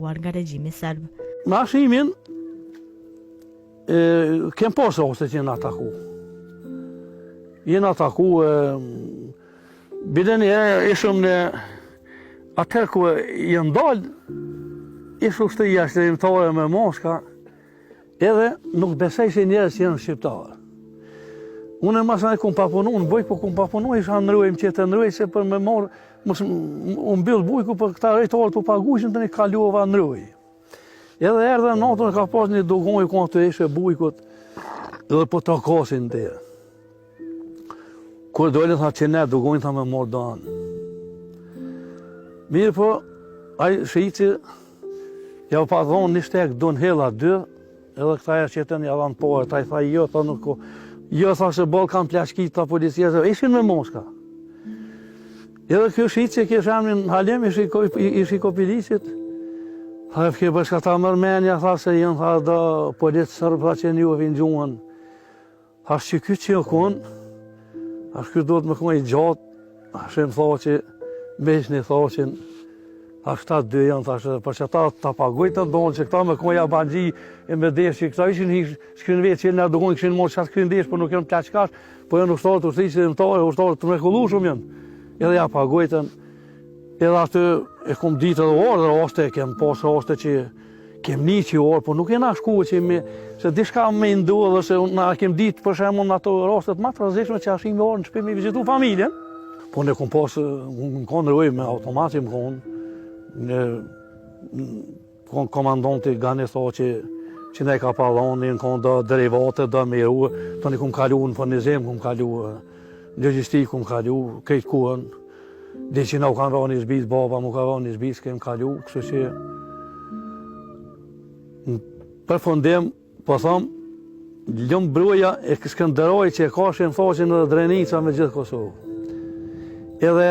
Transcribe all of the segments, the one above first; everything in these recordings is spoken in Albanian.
nga regjimi serb. Me ashimin, kem pas raste që jena ataku. Jena ataku, biden ishëm në atër ku jenë dalë, ishë ushtëria shërimtare me moska, edhe nuk besej se njerës jenë shqiptarë. Unë e masën e kum papunu, në bujk po kum papunu, isha nëruj, më qëtë nëruj, se për me morë, unë mbyllë bujku për këta rejtarë të pagushin të një kaluova nëruj. Edhe erdhe natën ka pas një dogoj ku atë ishe bujkut, edhe po të akasin të. Kur dojnë tha që ne dogojnë tha me morë danë. Mirë po, ajë shqici, ja pa dhonë një shtek do në hela dy, edhe këta e qëtën ja dhanë pare, ta i tha jo, tha nuk ko. Jo, tha se bol kanë plashkit të policia, ishin me moska. Edhe kjo shqici kështë emnin Halem, ishi kopilicit. Tha e fke bëshka ta mërmenja, tha se jenë, tha da policë sërbë, tha që një vinë gjuhën. Tha që kjo që konë, kjo do të më këmë i gjatë, që më tha që mesh një tha që a këta dy janë, thashtë, për që ta të pagojtë të ndonë, që këta me koja bagji e me desh, që këta ishin shkrin vetë që në dogonë këshin morë qatë shkrin desh, për nuk janë plaqkash, po janë ushtarë të ushtri që ushtarë të mrekullu shumë janë. Edhe ja pagojtën, edhe aty e kom ditë edhe orë, dhe raste, kem pas raste që kem një që orë, po nuk jena shku që me, se dishka me ndu edhe se na kem ditë për shemë në ato rastet ma të rëzishme që ashim me orë në shpi me vizitu familjen. Po ne kom pas, më konë rëj me automati më konë, në komandanti Gani tha që ne ka palloni, në konë do derivate, do miru, të një kum kalu në furnizim, kum kalu në logistik, kum kalu, këtë kuën, dhe që na u kanë ra një zbis, baba mu ka ra një zbis, kem kalu, kështu që për fundim, po thëmë, lëmë bruja e Skënderaj që e ka shenë thashin edhe Drenica me gjithë Kosovë. Edhe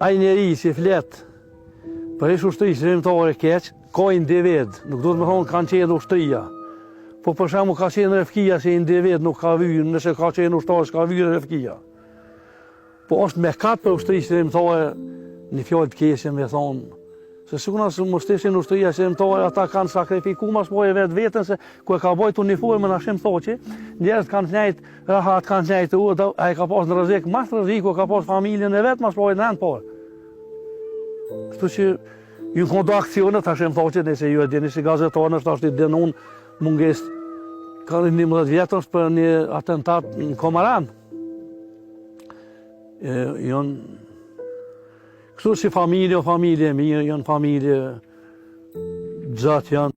ai njeri që fletë, për ishë ushtri shërimtare keq, ka individ, nuk do të më thonë kanë qenë ushtria. Po për shemë ka qenë refkia që individ nuk ka vyrë, nëse ka qenë ushtarë s'ka vyrë refkia. Po është me katë për ushtri shërimtare një fjallë të keqe me thonë, se sikuna se më shteshin ushtria shërimtare, ata kanë sakrifiku mas po e vetë vetën, se ku e ka bajt uniforme në shim thoqi, njerët kanë njajt, rahat kanë njajt a e ka pas në rëzik, mas rëziku ka pas familjen e vetë, mas po e në endë parë. Kështu që ju në kondo aksionet, ta shemë thoqet, nëse ju e djeni si gazetarë, nështë ashtë i denon munges ka 11 vjetës për një atentat në Komaran. Kështu që familje mirë, janë familje gjatë janë.